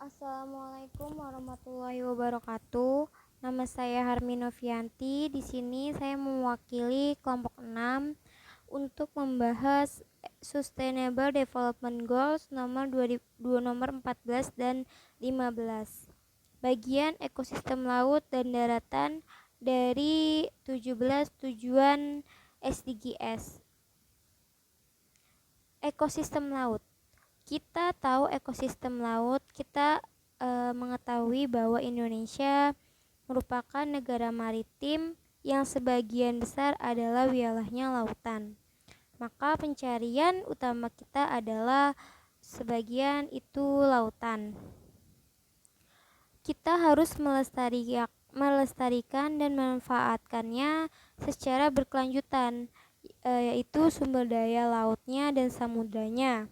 Assalamualaikum warahmatullahi wabarakatuh. Nama saya Harmi Novianti. Di sini saya mewakili kelompok 6 untuk membahas Sustainable Development Goals nomor 14 dan 15. Bagian ekosistem laut dan daratan dari 17 tujuan SDGs. Ekosistem laut. Kita tahu ekosistem laut, kita mengetahui bahwa Indonesia merupakan negara maritim yang sebagian besar adalah wilayahnya lautan. Maka pencarian utama kita adalah sebagian itu lautan. Kita harus melestarikan dan memanfaatkannya secara berkelanjutan, yaitu sumber daya lautnya dan samudranya,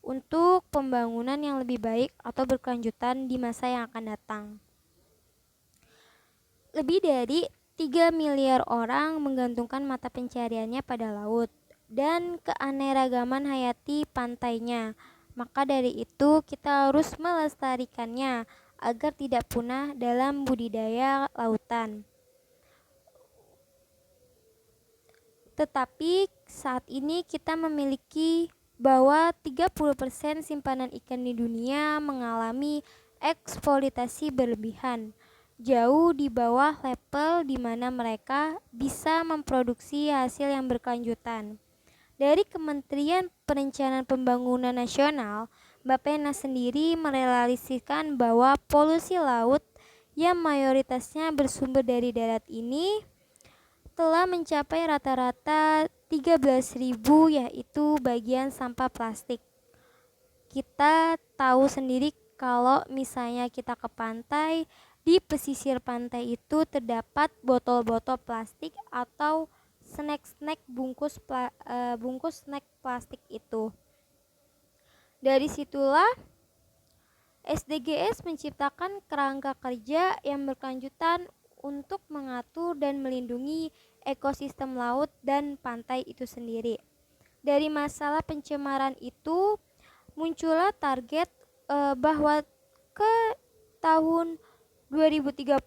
untuk pembangunan yang lebih baik atau berkelanjutan di masa yang akan datang. Lebih dari 3 miliar orang menggantungkan mata pencariannya pada laut dan keanekaragaman hayati pantainya. Maka dari itu kita harus melestarikannya agar tidak punah dalam budidaya lautan. Tetapi saat ini kita memiliki bahwa 30% simpanan ikan di dunia mengalami eksploitasi berlebihan, jauh di bawah level di mana mereka bisa memproduksi hasil yang berkelanjutan. Dari Kementerian Perencanaan Pembangunan Nasional, Bappenas sendiri merealisasikan bahwa polusi laut yang mayoritasnya bersumber dari darat ini telah mencapai rata-rata 13.000, yaitu bagian sampah plastik. Kita tahu sendiri kalau misalnya kita ke pantai, di pesisir pantai itu terdapat botol-botol plastik atau snack bungkus snack plastik itu. Dari situlah SDGs menciptakan kerangka kerja yang berkelanjutan untuk mengatur dan melindungi ekosistem laut dan pantai itu sendiri. Dari masalah pencemaran itu muncullah target bahwa ke tahun 2030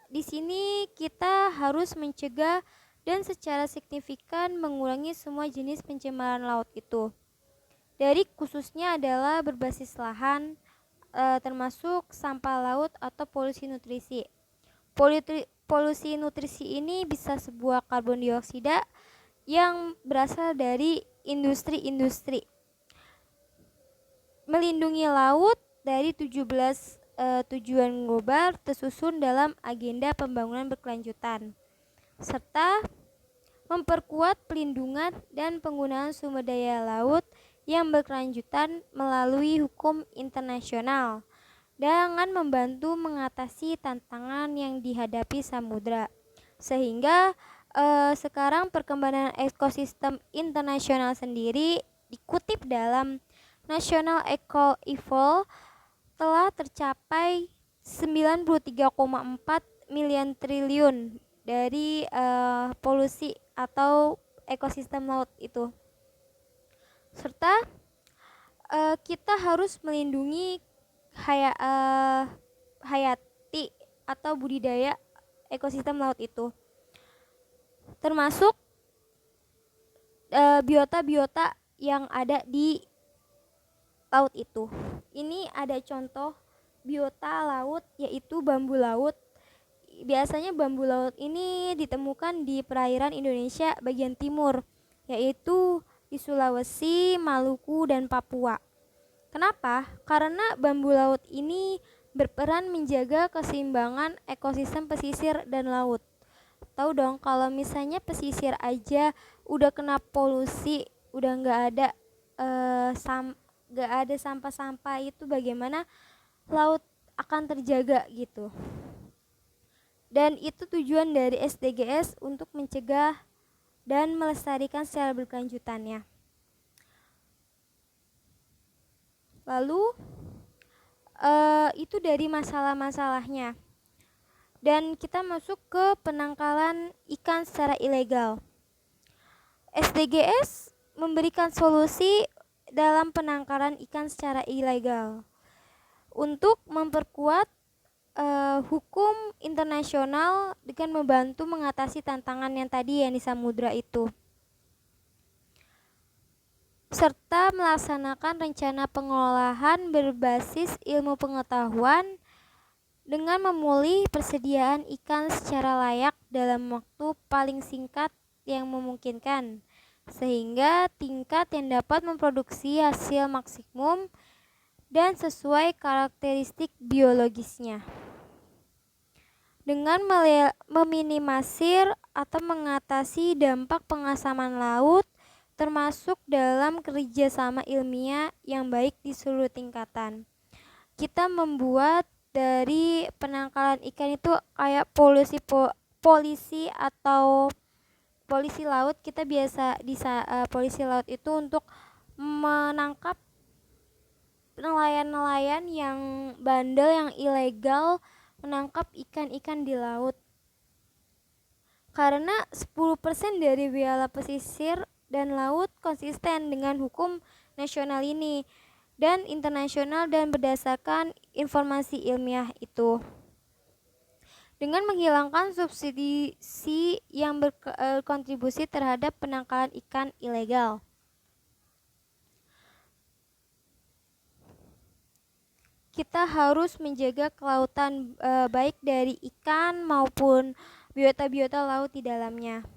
di sini kita harus mencegah dan secara signifikan mengurangi semua jenis pencemaran laut itu. Dari khususnya adalah berbasis lahan, termasuk sampah laut atau polusi nutrisi. Polusi nutrisi ini bisa sebuah karbon dioksida yang berasal dari industri-industri. Melindungi laut dari 17 tujuan global tersusun dalam agenda pembangunan berkelanjutan, serta memperkuat pelindungan dan penggunaan sumber daya laut yang berkelanjutan melalui hukum internasional dengan membantu mengatasi tantangan yang dihadapi samudra. Sehingga sekarang perkembangan ekosistem internasional sendiri dikutip dalam National Eco Evolve telah tercapai 93,4 miliar triliun dari polusi atau ekosistem laut itu. Serta kita harus melindungi hayati atau budidaya ekosistem laut itu, termasuk biota-biota yang ada di laut itu. Ini ada contoh biota laut, yaitu bambu laut. Biasanya bambu laut ini ditemukan di perairan Indonesia bagian timur, yaitu di Sulawesi, Maluku, dan Papua. Kenapa? Karena bambu laut ini berperan menjaga keseimbangan ekosistem pesisir dan laut. Tahu dong, kalau misalnya pesisir aja udah kena polusi, udah nggak ada sampah-sampah, itu bagaimana laut akan terjaga gitu. Dan itu tujuan dari SDGs untuk mencegah dan melestarikan secara berkelanjutannya. Lalu itu dari masalah-masalahnya. Dan kita masuk ke penangkalan ikan secara ilegal. SDGs memberikan solusi dalam penangkaran ikan secara ilegal. untuk memperkuat hukum internasional dengan membantu mengatasi tantangan yang tadi yang di samudra itu, serta melaksanakan rencana pengelolaan berbasis ilmu pengetahuan dengan memulih persediaan ikan secara layak dalam waktu paling singkat yang memungkinkan, sehingga tingkat yang dapat memproduksi hasil maksimum dan sesuai karakteristik biologisnya. Dengan meminimalisir atau mengatasi dampak pengasaman laut, termasuk dalam kerjasama ilmiah yang baik di seluruh tingkatan. Kita membuat dari penangkalan ikan itu kayak polisi atau polisi laut. Kita biasa polisi laut itu untuk menangkap nelayan-nelayan yang bandel, yang ilegal menangkap ikan-ikan di laut. Karena 10% dari wilayah pesisir dan laut konsisten dengan hukum nasional ini dan internasional dan berdasarkan informasi ilmiah itu. Dengan menghilangkan subsidi yang berkontribusi terhadap penangkalan ikan ilegal. Kita harus menjaga kelautan baik dari ikan maupun biota-biota laut di dalamnya.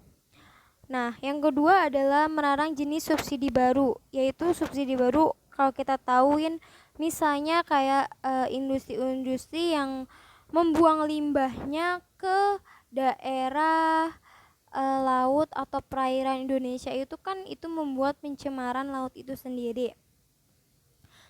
Nah, yang kedua adalah melarang jenis subsidi baru, yaitu subsidi baru kalau kita tahuin misalnya kayak industri-industri yang membuang limbahnya ke daerah laut atau perairan Indonesia itu kan itu membuat pencemaran laut itu sendiri.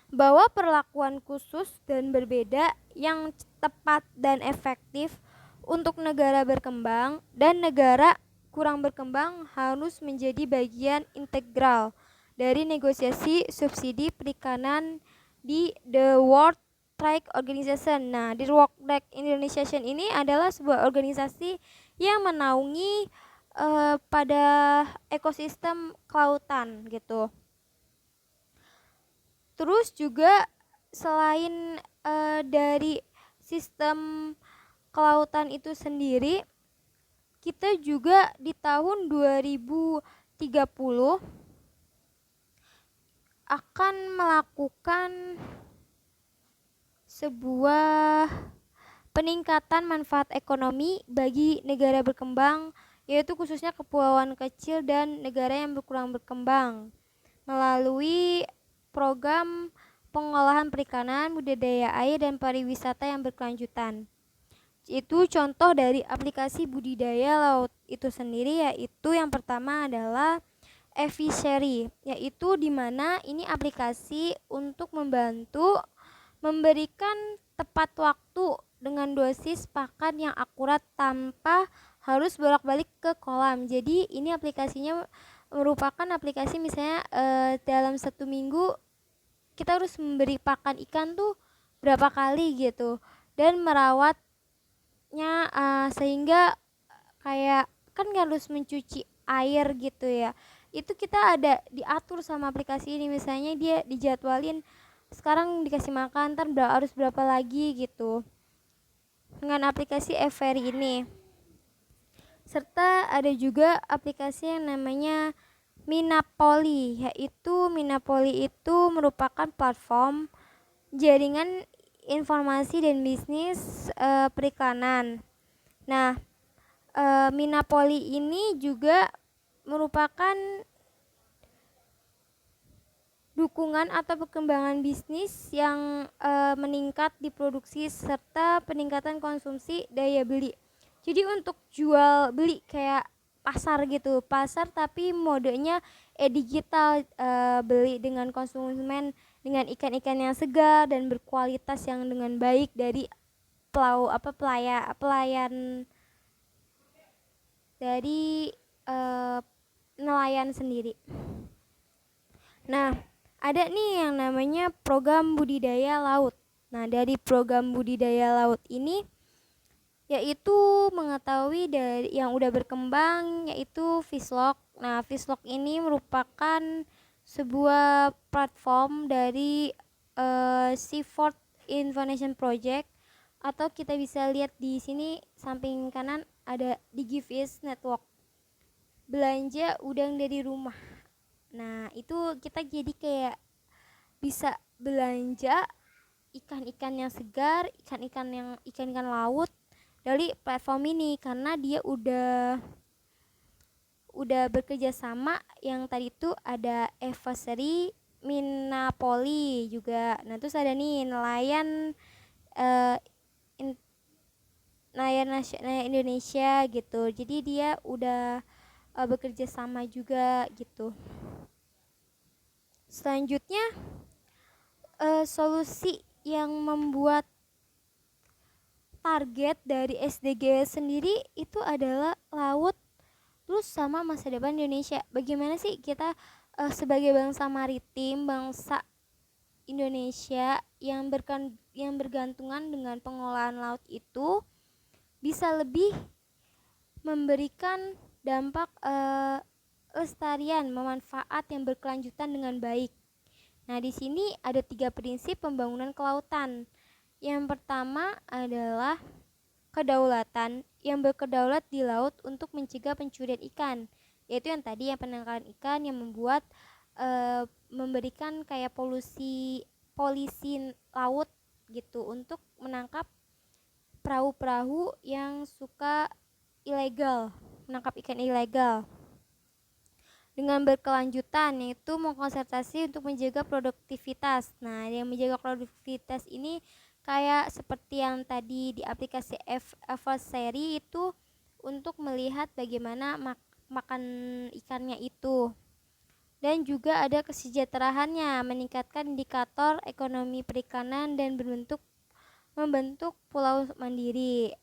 Bahwa perlakuan khusus dan berbeda yang tepat dan efektif untuk negara berkembang dan negara kurang berkembang harus menjadi bagian integral dari negosiasi subsidi perikanan di The World Trade Organization. Nah, di World Trade Organization ini adalah sebuah organisasi yang menaungi pada ekosistem kelautan gitu. Terus juga selain dari sistem kelautan itu sendiri, kita juga di tahun 2030 akan melakukan sebuah peningkatan manfaat ekonomi bagi negara berkembang, yaitu khususnya kepulauan kecil dan negara yang kurang berkembang melalui program pengolahan perikanan, budidaya air, dan pariwisata yang berkelanjutan. Itu contoh dari aplikasi budidaya laut itu sendiri, yaitu yang pertama adalah Efishery, yaitu di mana ini aplikasi untuk membantu memberikan tepat waktu dengan dosis pakan yang akurat tanpa harus bolak-balik ke kolam. Jadi ini aplikasinya merupakan aplikasi misalnya dalam 1 minggu kita harus memberi pakan ikan tuh berapa kali gitu dan merawatnya sehingga kayak kan harus mencuci air gitu ya, itu kita ada diatur sama aplikasi ini. Misalnya dia dijadwalin sekarang dikasih makan, ntar harus berapa lagi gitu dengan aplikasi Every ini. Serta ada juga aplikasi yang namanya Minapoli, yaitu Minapoli itu merupakan platform jaringan informasi dan bisnis perikanan. Nah, Minapoli ini juga merupakan dukungan atau perkembangan bisnis yang meningkat di produksi serta peningkatan konsumsi daya beli. Jadi untuk jual beli kayak pasar gitu, pasar tapi modenya digital, beli dengan konsumen dengan ikan-ikan yang segar dan berkualitas yang dengan baik dari pelayan dari nelayan sendiri. Nah, ada nih yang namanya program budidaya laut. Nah, dari program budidaya laut ini yaitu mengetahui dari yang udah berkembang, yaitu Fish-Log. Nah, Fish-Log ini merupakan sebuah platform dari Seaford Infoation Project, atau kita bisa lihat di sini samping kanan ada DigiFish Network, belanja udang dari rumah. Nah, itu kita jadi kayak bisa belanja ikan-ikan yang segar, ikan-ikan laut dari platform ini, karena dia udah bekerja sama. Yang tadi itu ada Eversary, Minapoli juga. Nah, terus ada nih nelayan nelayan Indonesia gitu. Jadi dia udah bekerja sama juga gitu. Selanjutnya solusi yang membuat target dari SDG sendiri itu adalah laut terus sama masa depan Indonesia. Bagaimana sih kita sebagai bangsa maritim, bangsa Indonesia yang bergantungan dengan pengolahan laut itu bisa lebih memberikan dampak lestarian, memanfaat yang berkelanjutan dengan baik. Nah, di sini ada 3 prinsip pembangunan kelautan. Yang pertama adalah kedaulatan, yang berkedaulat di laut untuk mencegah pencurian ikan, yaitu yang tadi yang penangkaran ikan yang membuat memberikan kayak polisi laut gitu untuk menangkap perahu-perahu yang suka ilegal, menangkap ikan ilegal. Dengan berkelanjutan, yaitu mengkonsentrasi untuk menjaga produktivitas. Nah, yang menjaga produktivitas ini kayak seperti yang tadi di aplikasi Eversary itu untuk melihat bagaimana makan ikannya itu. Dan juga ada kesejahteraannya, meningkatkan indikator ekonomi perikanan dan membentuk pulau mandiri.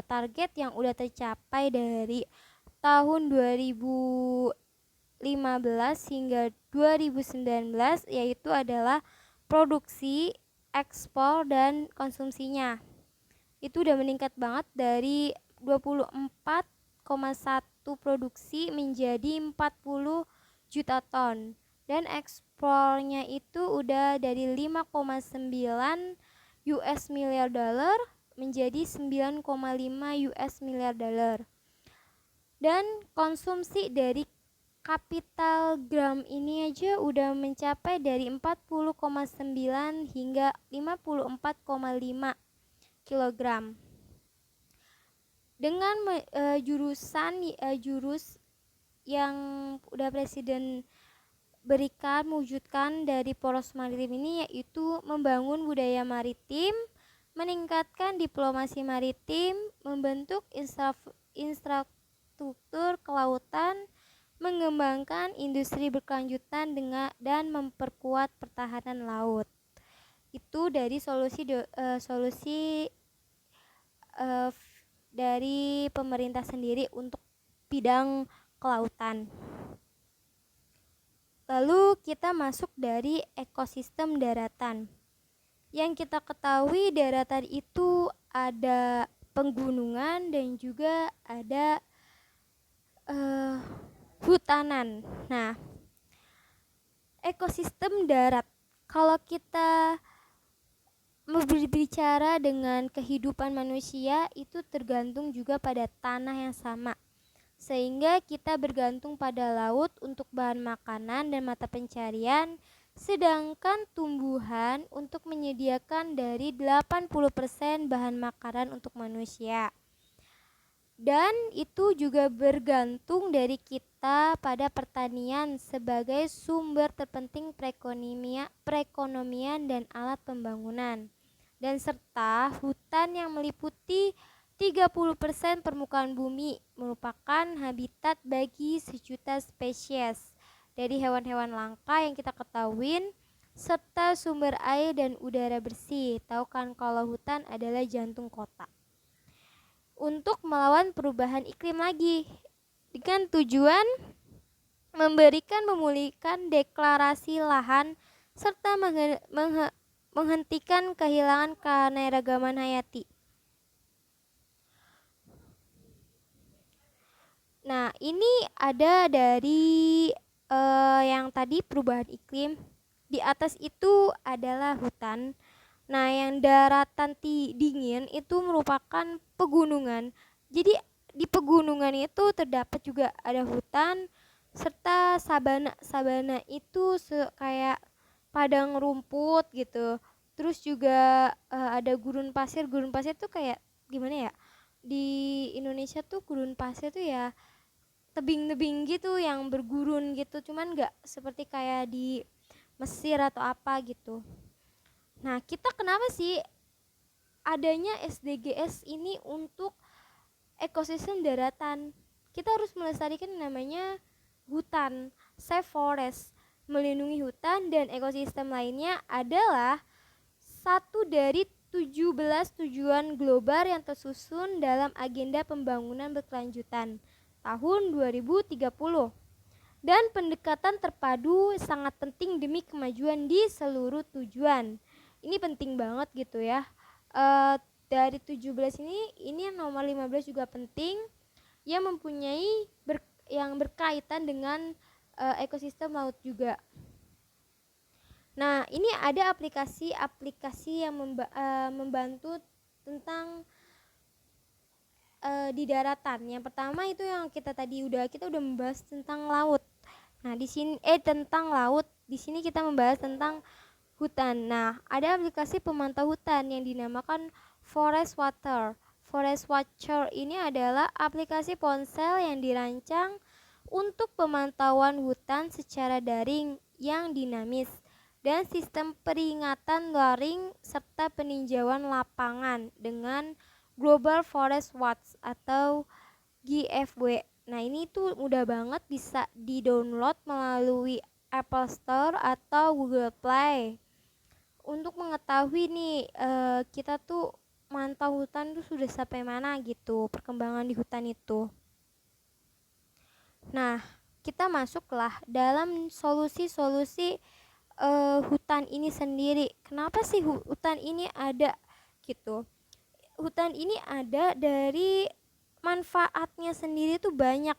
Target yang udah tercapai dari tahun 2015 hingga 2019 yaitu adalah produksi, ekspor, dan konsumsinya. Itu udah meningkat banget dari 24,1 produksi menjadi 40 juta ton, dan ekspornya itu udah dari 5,9 US miliar dolar menjadi 9,5 US miliar dolar. Dan konsumsi dari kapital gram ini aja udah mencapai dari 40,9 hingga 54,5 kilogram. Dengan jurus yang udah Presiden berikan, mewujudkan dari poros maritim ini, yaitu membangun budaya maritim, meningkatkan diplomasi maritim, membentuk infrastruktur kelautan, mengembangkan industri berkelanjutan dan memperkuat pertahanan laut. Itu dari solusi dari pemerintah sendiri untuk bidang kelautan. Lalu kita masuk dari ekosistem daratan. Yang kita ketahui daratan itu ada pegunungan dan juga ada hutanan. Nah, ekosistem darat, kalau kita berbicara dengan kehidupan manusia, itu tergantung juga pada tanah yang sama, sehingga kita bergantung pada laut untuk bahan makanan dan mata pencarian, sedangkan tumbuhan untuk menyediakan dari 80% bahan makanan untuk manusia. Dan itu juga bergantung dari kita pada pertanian sebagai sumber terpenting perekonomian dan alat pembangunan. Dan serta hutan yang meliputi 30% permukaan bumi merupakan habitat bagi sejuta spesies dari hewan-hewan langka yang kita ketahuin, serta sumber air dan udara bersih. Tahu kan kalau hutan adalah jantung kota. Untuk melawan perubahan iklim lagi, dengan tujuan memulihkan deklarasi lahan serta menghentikan kehilangan keanekaragaman hayati. Nah, ini ada dari yang tadi perubahan iklim. Di atas itu adalah hutan. Nah, yang daratan dingin itu merupakan pegunungan. Jadi di pegunungan itu terdapat juga ada hutan serta sabana. Sabana itu kayak padang rumput gitu. Terus juga ada gurun pasir. Gurun pasir tuh kayak gimana ya? Di Indonesia tuh gurun pasir tuh ya tebing-tebing gitu yang bergurun gitu. Cuman nggak seperti kayak di Mesir atau apa gitu. Nah, kita kenapa sih adanya SDGs ini untuk ekosistem daratan? Kita harus melestarikan namanya hutan, save forest. Melindungi hutan dan ekosistem lainnya adalah satu dari 17 tujuan global yang tersusun dalam Agenda Pembangunan Berkelanjutan tahun 2030. Dan pendekatan terpadu sangat penting demi kemajuan di seluruh tujuan. Ini penting banget gitu ya. Dari 17 ini yang nomor 15 juga penting, yang mempunyai yang berkaitan dengan ekosistem laut juga. Nah, ini ada aplikasi-aplikasi yang membantu tentang di daratan. Yang pertama itu yang kita udah membahas tentang laut. Nah, di sini tentang laut. Di sini kita membahas tentang hutan. Nah, ada aplikasi pemantau hutan yang dinamakan Forest Watcher. Forest Watcher ini adalah aplikasi ponsel yang dirancang untuk pemantauan hutan secara daring yang dinamis dan sistem peringatan luring serta peninjauan lapangan dengan Global Forest Watch atau GFW. Nah, ini tuh mudah banget bisa di-download melalui Apple Store atau Google Play. Untuk mengetahui nih kita tuh mantau hutan tuh sudah sampai mana gitu perkembangan di hutan itu. Nah, kita masuklah dalam solusi-solusi hutan ini sendiri. Kenapa sih hutan ini ada gitu? Hutan ini ada dari manfaatnya sendiri tuh banyak.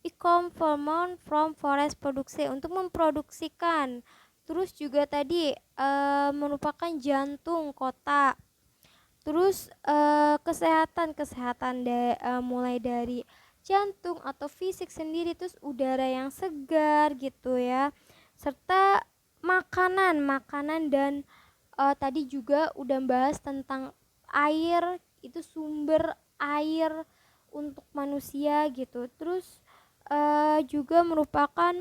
It come from forest produksi untuk memproduksikan. Terus juga tadi merupakan jantung kota. Terus kesehatan mulai dari jantung atau fisik sendiri, terus udara yang segar gitu ya. Serta makanan dan tadi juga udah bahas tentang air, itu sumber air untuk manusia gitu. Terus juga merupakan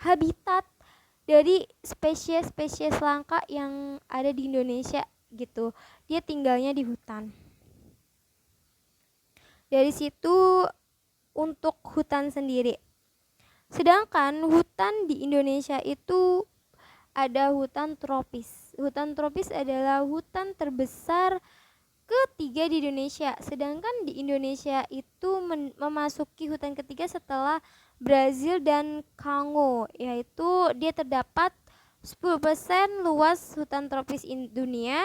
habitat dari spesies-spesies langka yang ada di Indonesia gitu. Dia tinggalnya di hutan. Dari situ untuk hutan sendiri. Sedangkan hutan di Indonesia itu ada hutan tropis. Hutan tropis adalah hutan terbesar ketiga di Indonesia. Sedangkan di Indonesia itu memasuki hutan ketiga setelah Brazil dan Kongo, yaitu dia terdapat 10% luas hutan tropis dunia,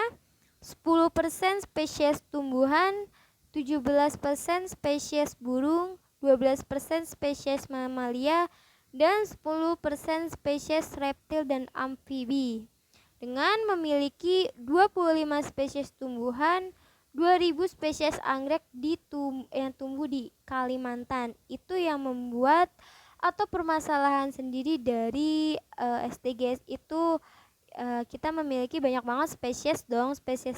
10% spesies tumbuhan, 17% spesies burung, 12% spesies mamalia, dan 10% spesies reptil dan amfibi. Dengan memiliki 25 spesies tumbuhan, 2000 spesies anggrek yang tumbuh di Kalimantan. Itu yang membuat atau permasalahan sendiri dari SDGs itu kita memiliki banyak banget spesies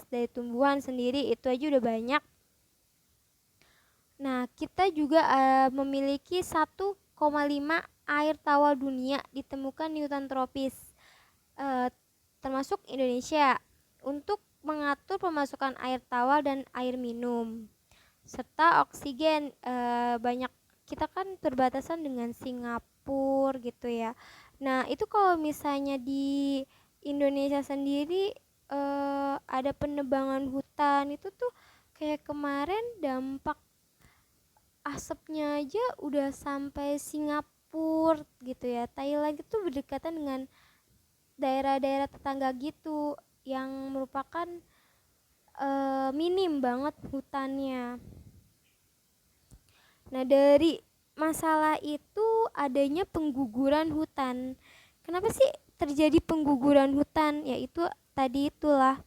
dari tumbuhan sendiri itu aja udah banyak. Nah, kita juga memiliki 1,5 air tawar dunia ditemukan di hutan tropis, termasuk Indonesia, untuk mengatur pemasukan air tawar dan air minum serta oksigen. Banyak, kita kan berbatasan dengan Singapura gitu ya. Nah, itu kalau misalnya di Indonesia sendiri ada penebangan hutan itu tuh kayak kemarin dampak asapnya aja udah sampai Singapura gitu ya. Thailand itu berdekatan dengan daerah-daerah tetangga gitu yang merupakan minim banget hutannya. Nah, dari masalah itu adanya pengguguran hutan. Kenapa sih terjadi pengguguran hutan? Yaitu tadi itulah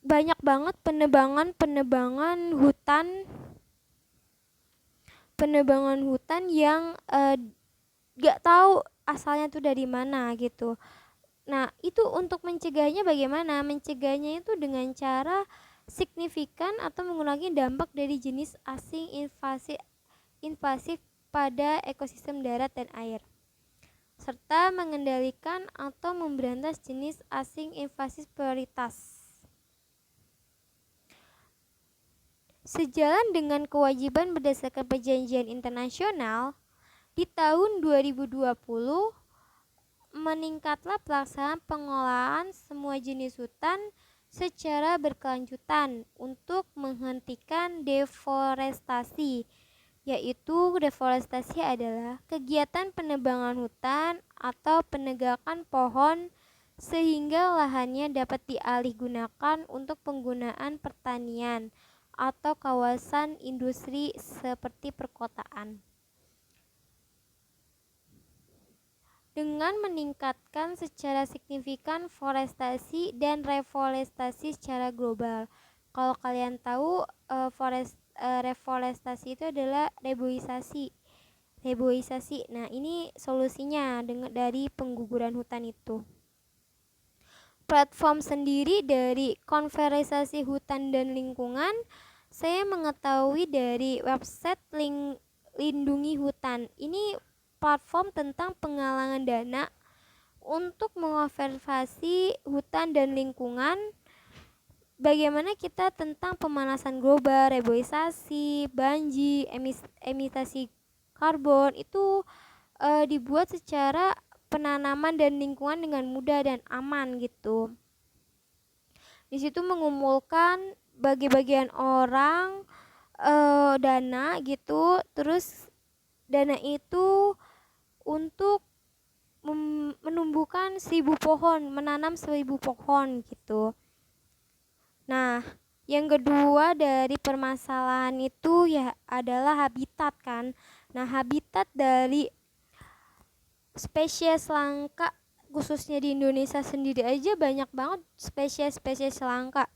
banyak banget penebangan hutan yang gak tahu asalnya tuh dari mana gitu. Nah, itu untuk mencegahnya bagaimana? Mencegahnya itu dengan cara signifikan atau mengurangi dampak dari jenis asing invasif pada ekosistem darat dan air, serta mengendalikan atau memberantas jenis asing invasif prioritas. Sejalan dengan kewajiban berdasarkan perjanjian internasional, di tahun 2020 meningkatlah pelaksanaan pengolahan semua jenis hutan secara berkelanjutan untuk menghentikan deforestasi, yaitu deforestasi adalah kegiatan penebangan hutan atau penegakan pohon sehingga lahannya dapat dialih gunakan untuk penggunaan pertanian atau kawasan industri seperti perkotaan. Dengan meningkatkan secara signifikan forestasi dan reforestasi secara global. Kalau kalian tahu reforestasi itu adalah reboisasi. Nah, ini solusinya dari pengguguran hutan itu. Platform sendiri dari Konservasi Hutan dan Lingkungan, saya mengetahui dari website Lindungi Hutan. Ini platform tentang penggalangan dana untuk mengonservasi hutan dan lingkungan. Bagaimana kita tentang pemanasan global, reboisasi, banjir, emisi karbon itu dibuat secara penanaman dan lingkungan dengan mudah dan aman gitu. Di situ mengumpulkan bagi-bagian orang dana gitu, terus dana itu untuk menumbuhkan 1000 pohon, menanam 1000 pohon gitu. Nah, yang kedua dari permasalahan itu ya adalah habitat kan. Nah, habitat dari spesies langka khususnya di Indonesia sendiri aja banyak banget spesies-spesies langka.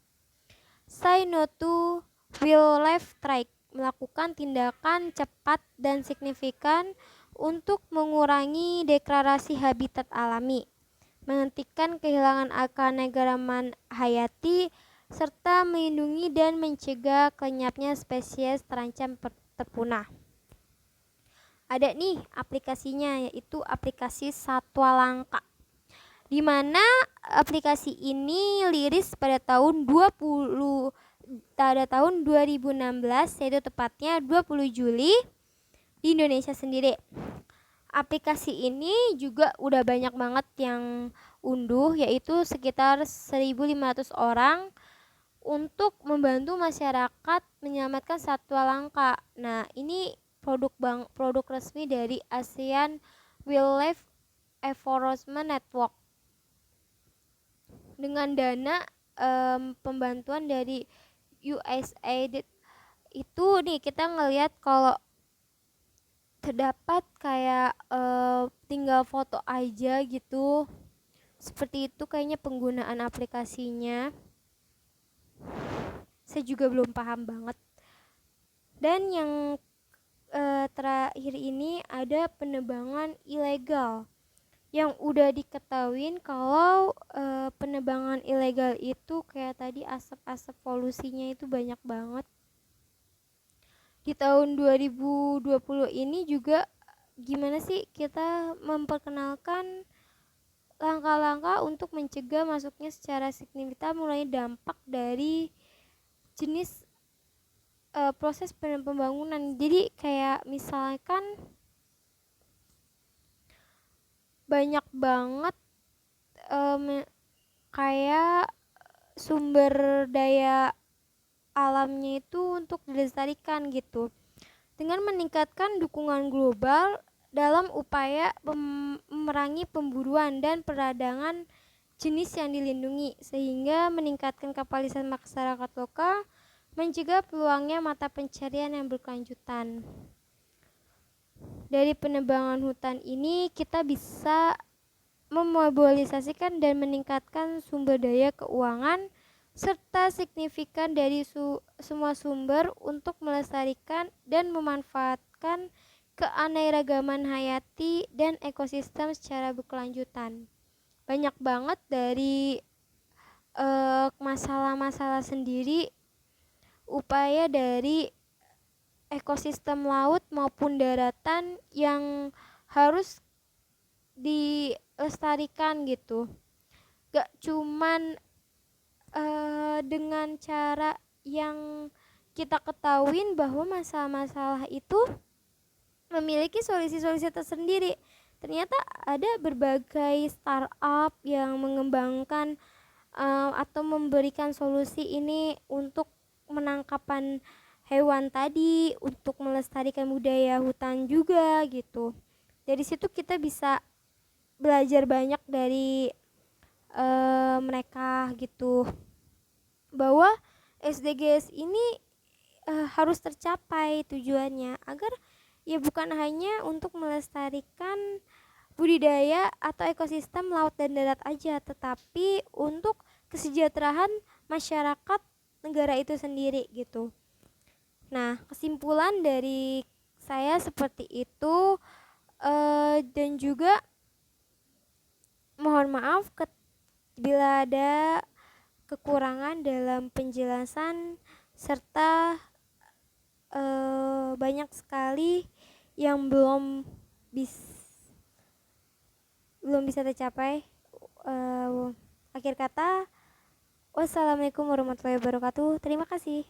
Say no to wildlife strike, melakukan tindakan cepat dan signifikan untuk mengurangi degradasi habitat alami, menghentikan kehilangan keanekaragaman hayati, serta melindungi dan mencegah lenyapnya spesies terancam terpunah. Ada nih aplikasinya, yaitu aplikasi Satwa Langka, di mana aplikasi ini liris pada tahun 2016, yaitu tepatnya 20 Juli di Indonesia sendiri. Aplikasi ini juga udah banyak banget yang unduh, yaitu sekitar 1.500 orang untuk membantu masyarakat menyelamatkan satwa langka. Nah, ini produk resmi dari ASEAN Wildlife Enforcement Network dengan dana pembantuan dari USAID. Itu nih kita ngelihat kalau terdapat kayak tinggal foto aja gitu, seperti itu kayaknya penggunaan aplikasinya. Saya juga belum paham banget. Dan yang terakhir ini ada penebangan ilegal yang udah diketahuin kalau penebangan ilegal itu kayak tadi asap-asap polusinya itu banyak banget. Di tahun 2020 ini juga gimana sih kita memperkenalkan langkah-langkah untuk mencegah masuknya secara signifikan mulai dampak dari jenis proses pembangunan. Jadi kayak misalkan banyak banget kayak sumber daya alamnya itu untuk dilestarikan gitu, dengan meningkatkan dukungan global dalam upaya memerangi pemburuan dan peradangan jenis yang dilindungi, sehingga meningkatkan kapasitas masyarakat lokal, mencegah peluangnya mata pencarian yang berkelanjutan. Dari penebangan hutan ini kita bisa memobilisasikan dan meningkatkan sumber daya keuangan serta signifikan dari semua sumber untuk melestarikan dan memanfaatkan keanekaragaman hayati dan ekosistem secara berkelanjutan. Banyak banget dari masalah-masalah sendiri, upaya dari ekosistem laut maupun daratan yang harus dilestarikan gitu. Gak cuman dengan cara yang kita ketahuin bahwa masalah-masalah itu memiliki solusi-solusi tersendiri. Ternyata ada berbagai startup yang mengembangkan atau memberikan solusi ini untuk penangkapan hewan tadi, untuk melestarikan budaya hutan juga gitu. Dari situ kita bisa belajar banyak dari mereka gitu, bahwa SDGs ini harus tercapai tujuannya agar ya bukan hanya untuk melestarikan budidaya atau ekosistem laut dan darat aja, tetapi untuk kesejahteraan masyarakat negara itu sendiri gitu. Nah, kesimpulan dari saya seperti itu, dan juga mohon maaf bila ada kekurangan dalam penjelasan serta banyak sekali yang belum bisa tercapai. Akhir kata, wassalamualaikum warahmatullahi wabarakatuh. Terima kasih.